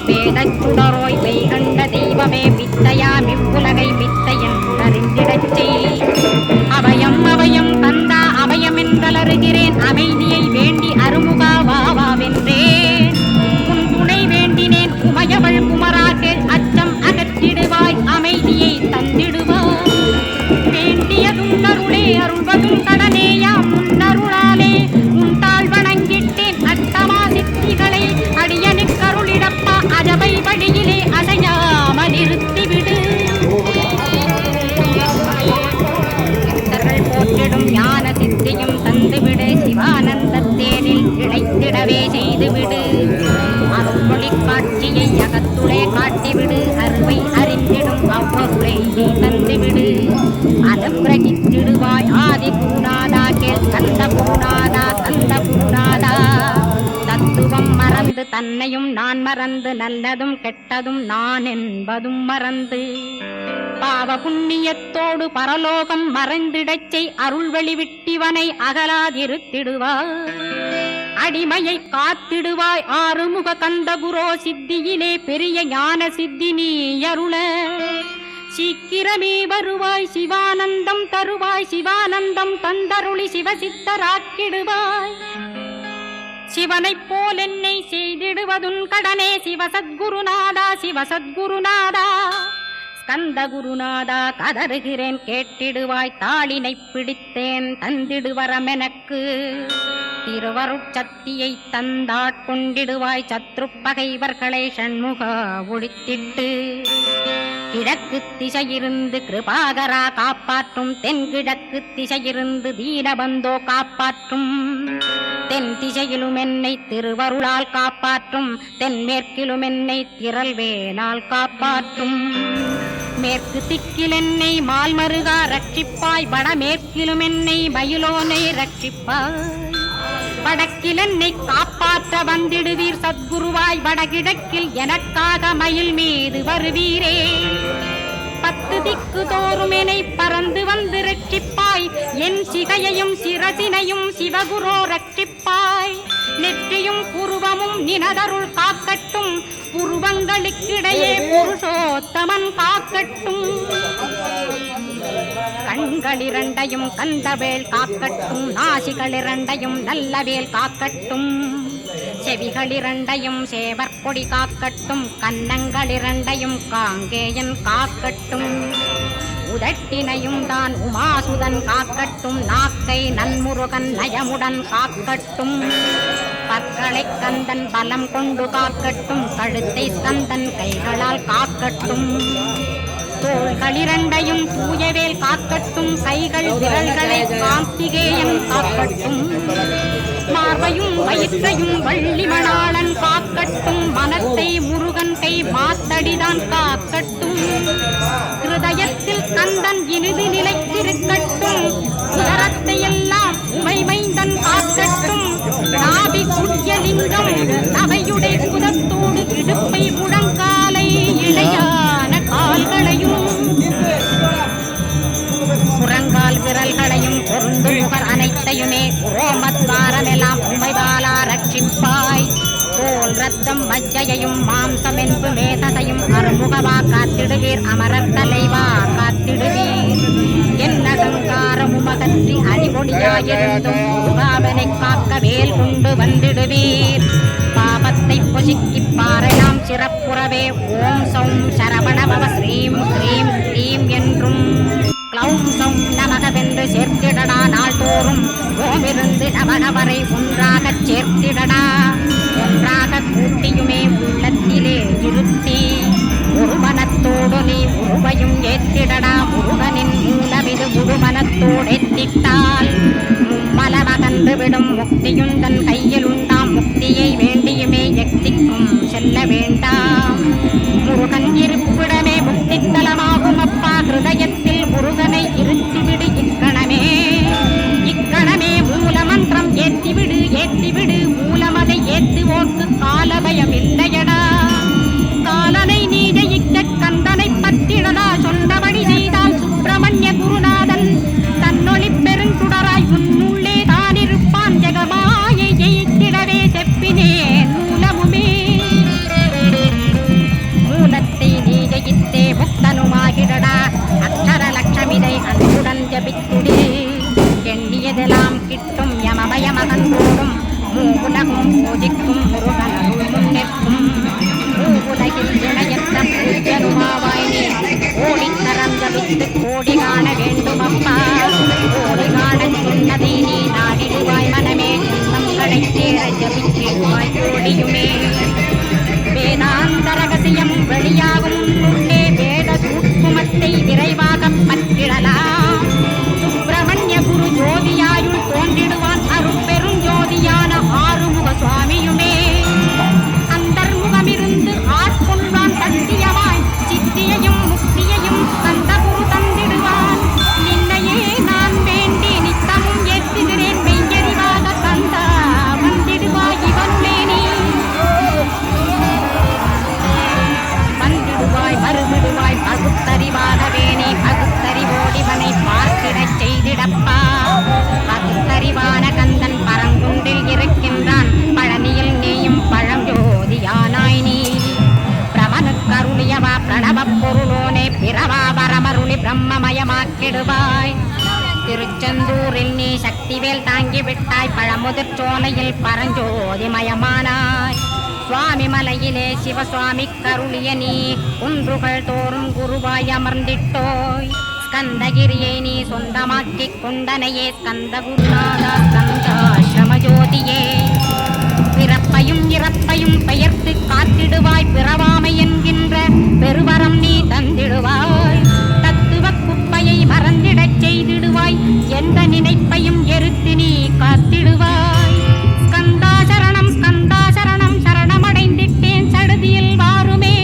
வேதச்சுடரோய் மெய் கண்ட தெய்வமே வித்தையாம் இவ்வுலகை வித்தையன் அறிந்திடச் செய் அபயம் அபயம் கந்தா அபயம் என்றலறுகிறேன் அமைதியை வேண்டி அருமுகா வாவென்றேன் உன் துணை வேண்டினேன் உமையவள் குமராக்கள் அச்சம் அகற்றிடுவாய் அமைதியை தந்திடுவாய் வேண்டியதும் அருளே அருள்வதும் கடனேயாம் முன்னருளாலே உன் தாழ் வணங்கிட்டேன் அட்டமா சித்திகளை அடியனுக்கருளிடப்பா அஜபை வழியிலே அசையாமல் நிறுத்திவிடு போற்றிடும் ஞான சித்தியும் தந்துவிடு சிவானந்த தேரில் இழைத்திடவே செய்துவிடு அருள்மொழி காட்சியை அகத்துளே காட்டிவிடு அருவை அறிந்திடும் அவ்வொருளை நீ தந்துவிடு அனுகிரகித்திடுவாய் ஆதி குருநாதா கேள் கந்த குருநாதா கந்த குருநாதா தத்துவம் மறந்து தன்னையும் நான் மறந்து நல்லதும் கெட்டதும் நான் என்பதும் மறந்து பாவ புண்ணியத்தோடு பரலோகம் மறைந்திடச்சை அருள் வெளிவிட்டிவனை அகலாதிருத்திடுவாய் அடிமையை காத்திடுவாய் ஆறுமுக கந்தகுரோ சித்தியிலே பெரிய ஞான சித்தி நீ அருள சீக்கிரமே வருவாய் சிவானந்தம் தருவாய் சிவானந்தம் தந்தருளி சிவசித்தராக்கிடுவாய் சிவனைப் போல் என்னை செய்திடுவதுன் கடனே சிவசத்குருநாதா சிவசத்குருநாதா ஸ்கந்த குருநாதா கதறுகிறேன் கேட்டிடுவாய் தாளினை பிடித்தேன் தந்திடுவரமெனக்கு திருவருட்சக்தியை தந்தாட்கொண்டிடுவாய் சத்ரு பகைவர்களை ஷண்முகா ஒழித்திட்டு கிழக்கு திசையிருந்து கிருபாகரா காப்பாற்றும் தென்கிழக்கு திசையிருந்து தீனபந்தோ காப்பாற்றும் தென் திசையிலும் என்னை திருவருளால் காப்பாற்றும் தென்மேற்கிலும் என்னை திரள்வேலால் காப்பாற்றும் மேற்கு திக்கில் என்னை மால்மருகா ரட்சிப்பாய் வடமேற்கிலும் என்னை மயிலோனை ரட்சிப்பாய் வடக்கில் என்னை காப்பாற்ற வந்திடுவீர் சத்குருவாய் வடகிழக்கில் எனக்காக மயில் மீது வருவீரே 10 திக்கு தோறும் என்னை பறந்து வந்து ரட்சிப்பாய் என் சிகையையும் சிரசினையும் சிவகுரோ ரட்சிப்பாய் நெற்றியும் புருவமும் நினதருள் காக்கட்டும் புருவங்களுக்கிடையே புருஷோத்தமன் காக்கட்டும் கண்களிரண்டையும் கந்தவேல் காக்கட்டும் நாசிகளிரண்டையும் நல்லவேல் காக்கட்டும் செவிகளிரண்டையும் சேவற்கொடி காக்கட்டும் கன்னங்களிரண்டையும் காங்கேயன் காக்கட்டும் உதட்டினையும் தான் உமாசுதன் காக்கட்டும். நாக்கை நன்முருகன் நயமுடன் காக்கட்டும். பற்களை கந்தன் பலம் கொண்டு காக்கட்டும். கழுத்தை ஸ்கந்தன் கைகளால் காக்கட்டும். தோள்களிரண்டையும் தூயவேல் காக்கட்டும். கைகள் விரல்களை கார்த்திகேயன் காக்கட்டும். மார்பையும் வயிற்றையும் வள்ளிமணாளன் காக்கட்டும். மனத்தை முருகன் கை மாத்தடிதான் காக்கட்டும். ஹிருதயத்தில் கந்தன் இனிது நிலைத்திருக்கட்டும். உதரத்தை எல்லாம் உமைமைந்தன் காக்கட்டும். நாபி குட்டியலிங்கம் அவையுடை குதத்தோடு இடுப்பை முழங்காலை இளையான கால்களையும் புறங்கால் விரல்களையும் பொருந்து முகர் அனைத்தையுமே ரோமத்வாரமெல்லாம் உமைவாலா ரட்சிப்பாய். தோல் ரத்தம் மஜ்ஜையையும் மாம்சம் என்பு மேதசையும் அருமுகவா காத்திடுவீர். அமரர் தலைவா காத்திடுவீர். என்ன சங்காரமும் அகற்றி அடிபொடியாயிருந்தும் முருகாவனை காக்க வேல் கொண்டு வந்திடுவீர். பாபத்தை பொசுக்கி பாறையாம் சிறப்புறவே ஓம் சௌம் சரவணபவ ஸ்ரீம் ஸ்ரீம் ஸ்ரீம் என்றும் க்ளௌம் சௌம் நமகவென்று சேர்த்திடடா. நாள்தோறும் ஓமிருந்து நமகவரை ஒன்றாகச் சேர்த்திடடா. ஒன்றாக கூட்டியுமே உள்ளத்திலே இருத்தி ஒரு மனத்தோடு நீ உருவையும் ஏத்திடடா. முருகனின் மூலமிது முழுமனத்தோடு எத்திட்டால் மும்மலமகன்று விடும். முக்தியுந்தன் கையில் உண்டாம். முக்தியை வேண்டியுமே எக்திக்கும் செல்ல வேண்டாம். முருகன் இருப்பிடமே முக்தித்தலமாகும் அப்பா. ஹிருதயத்தில் முருகனை இருத்திவிடு இக்கணமே. இக்கணமே மூலமந்திரம் ஏத்திவிடு ஏத்திவிடு. மூலமதை ஏத்துவோர்க்கு காலபயம் இல்லையடா. காலனை நீ ஜெயிக்க கந்தனை பத்திடடா. சொன்னபடி செய்தால் சுப்பிரமணிய குருநாதன் தன்னொளி பெருங்குடராய் உன்னுள்ளே தான் இருப்பான். ஜெகமாயை ஜெயித்திடவே செப்பினேன் மூலமுமே. மூலத்தை நீ ஜெயித்தே முக்தனுமாகிடடா. அக்ஷர லட்சமிதை அன்புடன் ஜபித்துடே. எண்ணியதெல்லாம் கிட்டும் யமபயமகன்றோடும். மூவுலகும் பூஜிக்கும் முருகன் அருள் முன்னிற்கும். மூவுலகில் இணையற்ற பூஜ்யனுமாவாய் நீ. கோடிக்கரம் ஜபித்து கோடி காண வேண்டும் அப்பா. கோடி காணச் சொன்னதை நீ நாடிடுவாய் மனமே. ஜன்மங்களை தேர ஜபித்திடுவாய் கோடியுமே. வேதாந்த ரகசியம் வெளியாகும் உள்ளே வேத சூட்சுமத்தை விரைவாக பற்றிடலாம். சுப்பிரமணிய குரு ஜோதியாயுள் தோன்றிடுவான். அருட்பெரும் ஜோதியான ஆறுமுக சுவாமியுமே. அந்தர்முகமிருந்து ஆட்கொள்வான் சத்தியமாய். சித்தியையும் முக்தியையும் கந்த குரு தந்திடுவான். நின்னையே நான் வேண்டி நித்தமும் ஏற்றுகிறேன். மெய்யறிவாக கந்தா வந்திடுவாய் இவனுமே நீ. வந்திடுவாய் மறுவிடுவாய் பகுத்தறிவாகவே நீ. பகுத்தறிவோடிவனை பார்த்திடச் செய்திடப்பா. பகுத்தறிவான கந்தன் பரங்குன்றில் இருக்கின்றான். பழனியில் நீயும் பழஞ்சோதியானாய் நீ. பிரமனுக்கருளியவா பிரணவப் பொருளோனே. பிறவா வரமருளி பிரம்மமயமாக்கிடுவாய். திருச்செந்தூரில் நீ சக்திவேல் தாங்கிவிட்டாய். பழமுதிர் சோலையில் பரஞ்சோதிமயமானாய். சுவாமி மலையிலே சிவசுவாமி கருளிய நீ. குன்றுகள் தோறும் குருவாய் அமர்ந்திட்டோய். ஸ்கந்தகிரியை நீ சொந்தமாக்கிக் கொண்டனையே. ஸ்கந்த குருநாதா ஸ்கந்தாசிரம ஜோதியே. பிறப்பையும் இறப்பையும் பெயர்த்து காத்திடுவாய். பிறவாமை என்கின்ற பெருவரம் நீ தந்திடுவாய். தத்துவ குப்பையை மறந்திடச் செய்திடுவாய். எந்த நினைப்பையும் எரித்து நீ காத்திடுவாய். ஸ்கந்தா சரணம் ஸ்கந்தா சரணம். சரணமடைந்திட்டேன் சடுதியில் வாருமே.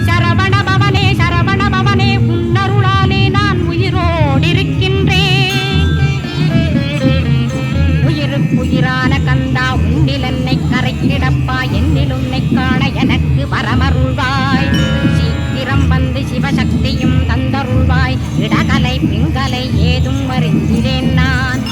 சரவண பவனே சரவண பவனே. உன்னருளாலே நான் உயிரோடிருக்கின்றேன். உயிருக்குயிரான கந்தா உன்னில் என்னை கரைக்கிடப்பா. என்னில் உன்னை காண எனக்கு வரமருள்வாய். சீக்கிரம் வந்து சிவசக்தியும் தந்தருள்வாய். இடகலை பிங்கலை ஏதும் அறிந்திலேன் நான்.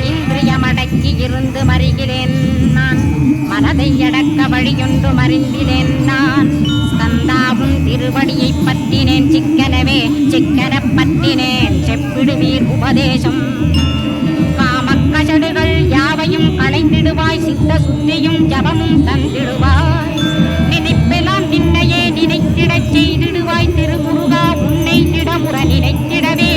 இந்திரியமடக்கி இருந்து மறிகிறேன் நான். மனதை அடக்க வழியொன்று மறிந்திலேன் நான். ஸ்கந்தாவும் திருவடியை பற்றினேன். சிக்கனவே சிக்கன பற்றினேன். செப்பிடுவீர் உபதேசம். காமக்கசடுகள் யாவையும் களைந்திடுவாய். சித்த சுத்தியும் ஜபமும் தந்திடுவாய். நினைப்பெல்லாம் நின்னையே நினைத்திடச் செய்திடுவாய். திருமுருகா உன்னை திடமுற நினைத்திடவே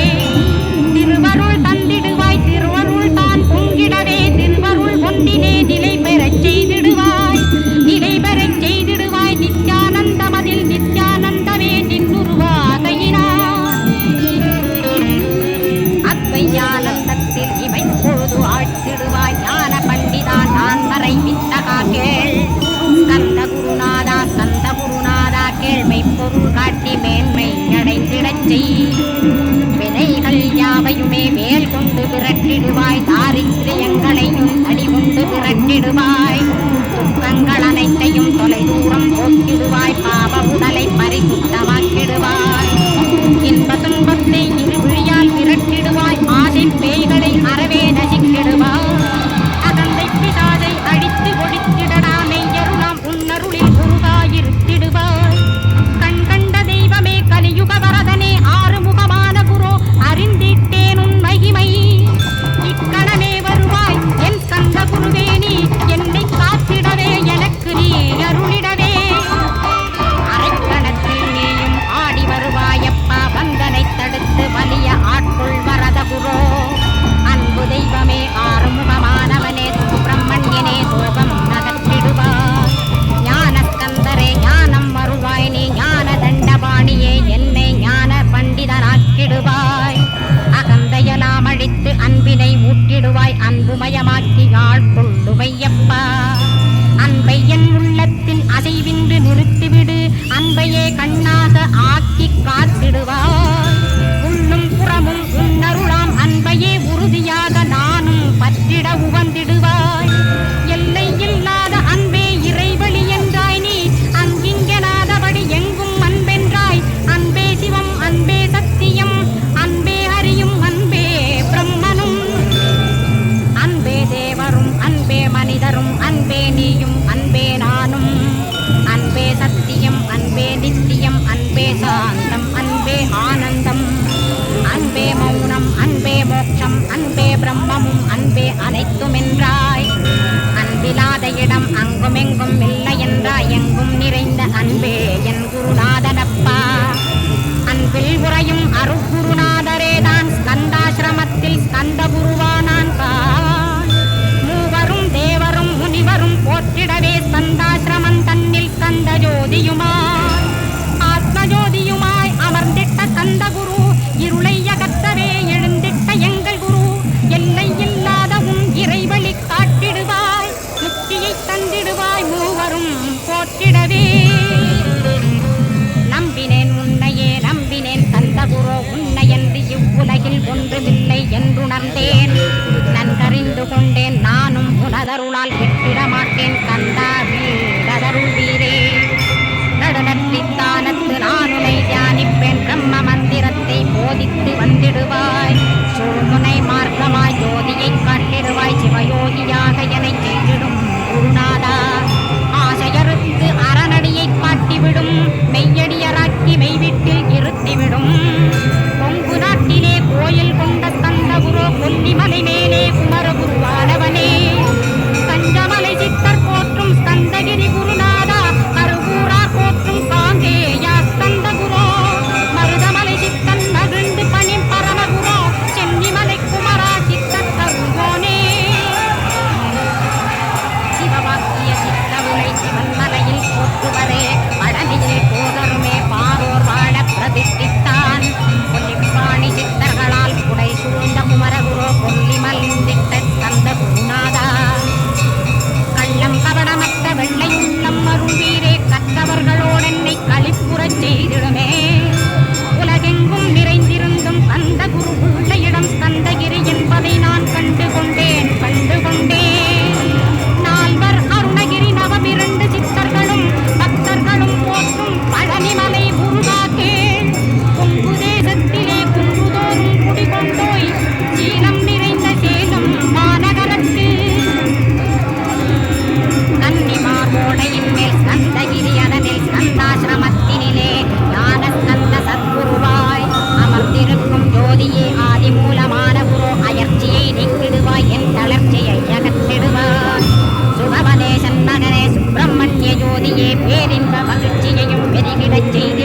விரட்டிடுவாய். தாரித்ரியங்களையும் தடிகொண்டு விரட்டிடுவாய். துக்கங்கள் அனைத்தையும் தொலை தூரம் போக்கிடுவாய். பாவ உடலை பரிசுத்தமாக்கிடுவாய். இன்ப துன்பத்தை இருவிழியால் விரட்டிடுவாய். ஆசை பேய்களை அறவே நசிக்கிடுவாய். அகந்தை பிசாசை அடித்து ஒழித்திடடா. மெய்யருளாம் உன்னருளில் குருகாயிருத்திடுவாய். கண் கண்ட தெய்வமே கலியுக வரதனே ஆறுமுகமான குரு அறிந்திட்டேன் உன் மகிமை. இக்கணமே வருவாய் என் கந்த குருவேணி. என்னை காத்திடவே எனக்கு நீ அருளிடவே. அரைக்கணத்தில் நீயும் ஆடி வருவாயப்பா. வந்தனை தடுத்து வலிய ஆட்கொள் வரத குரு. அன்பு தெய்வமே ஆறுமுகமானவனே சுப்பிரமணியனே சோகம் நகற்றிடுவாய். ஞானஸ்கந்தரே ஞானம் வருவாய். நீ ஞான தண்டபாணியே என்னை ஞான பண்டிதனாக்கிடுவாய். அகந்தையெல்லாம் அழித்து அன்பினை ஊட்டிடுவாய். அன்புமயமாக்கி ஆட்கொள்ளுவையப்பா. அன்பை என் உள்ளத்தில் அசைவின்றி நிறுத்திவிடு. அன்பையே கண்ணாக ஆக்கி காத்திடுவாய். உள்ளும் புறமும் உன்னருளாம் அன்பையே உறுதியாக நானும் பற்றிட உவந்திடுவாய். எல்லை இல்லாத அன்பே இறைவழி என்றாய் நீ. அங்கிங்கனாதபடி எங்கும் அன்பென்றாய். அன்பே சிவம் அன்பே சத்தியம் அன்பே ஹரியும் அன்பே பிரம்மனும். அன்பே தேவரும் அன்பே மனிதரும் அன்பே நீயும் அன்பே நானும். அன்பே சத்தியம் அன்பே நித்தியம் அன்பே சாந்தம் அன்பே ஆனந்தம். அன்பே மௌனம் அன்பே மோட்சம் அன்பே பிரம்மமும் அன்பே அனைத்தும் என்றாய். அன்பிலாத இடம் அங்குமெங்கும் இல்லை என்றாய். எங்கும் நிறைந்த அன்பே என் குருநாதனப்பா. அன்பில் உறையும் அருகுருநாதரேதான் ஸ்கந்தாசிரமத்தில் ஸ்கந்த குருவானான் கான். மூவரும் தேவரும் முனிவரும் போற்றிடவே ஸ்கந்தாசிரமம் தன்னில் ஸ்கந்த ஜோதியுமாய் ஆத்மஜோதியுமாய் அமர்ந்திட்ட ஸ்கந்த குரு. இருளை அகற்றவே எழுந்திட்ட எங்கள் குரு. எல்லை இல்லாத உன் இறைவழி காட்டிடுவாய். முக்தியை தந்திடுவாய் மூவரும் போற்றிடவே. நம்பினேன் உன்னையே நம்பினேன் கந்த குரு. உன்னையன்றி இவ்வுலகில் ஒன்றுமில்லை என்றுணர்ந்தேன். நன்கறிந்து கொண்டேன் நானும் உனதருளால் விட்டிட மாட்டேன். கந்தா வீடருள் வீரே நடுநற்றித்தானத்து நானுனை தியானிப்பேன். பிரம்ம மந்திரத்தை போதித்து வந்திடுவாய். சூழ்முனை மார்க்கமாய் ஜோதியை காட்டிடுவாய். சிவயோகியாக எனை செய்திடும் குருநாதா. ஆசையறுத்து அறநடியை காட்டிவிடும். மெய்யடியராக்கி மெய்வீட்டில் இருத்திவிடும். கொங்கு நாட்டிலே கோயில் கொண்ட ஸ்கந்த குரு. கொல்லிமலை மேலே குமர குருவானவனே. கஞ்சமலை சித்தர் போற்றும் ஸ்கந்தகிரி குருநாதா. கருவூரா போற்றும் காங்கேயா ஸ்கந்த குரு. மருதமலை சித்தன் மகிழ்ந்து பணி பரமகுரு. சென்னிமலை குமரா சித்தர் கருவோனே. சிவவாக்கிய சித்தவுளை சிவன்மலையில் போற்றுவரே. பழனியில் போதருமே பாரோர் வாழ பிரதிஷ்டித்தான். கொல்லிப்பாணி சித்தர்களால் குடை சூழ்ந்த குமரகுரு. கொல்லிமல்ந்திட்ட ஸ்கந்த குருநாதா. கள்ளம் கபடமற்ற வெள்ளை உள்ளம் அருள்வீரே. கற்றவர்களோடென்னை களிப்புறச் செய்திடுமே. உலகெங்கும் நிறைந்திருந்தும் ஸ்கந்த குரு உள்ள இடம் ஸ்கந்தகிரி என்பதை நான் கண்டு கொண்டேன் கண்டு கொண்டேன். நால்வர் அருணகிரி நவமிரண்டு சித்தர்களும் பக்தர்களும் போற்றும் பழனிமலை முருகா கேள். கொங்கு தேசத்திலே குன்றுதோறும் குடிகொண்டோய். சீலம் நிறைந்த சேலம் மாநகரத்து கன்னிமார்போடையின் மேல் ஸ்கந்தகிரி அதனில் ஸ்கந்தாசிரமத்தினிலே ஞான ஸ்கந்த சத்குருவாய் அமர்ந்திருக்கும் ஜோதியே ஆதிமூலமான குரு. அயற்சியை நீக்கிடுவாய் என் தளர்ச்சியை அகற்றிடுவாய். சுகவனேசன் மகனே சுப்பிரமணிய ஜோதியே பேரின்ப மகிழ்ச்சியையும் பெருகிடச் செய்து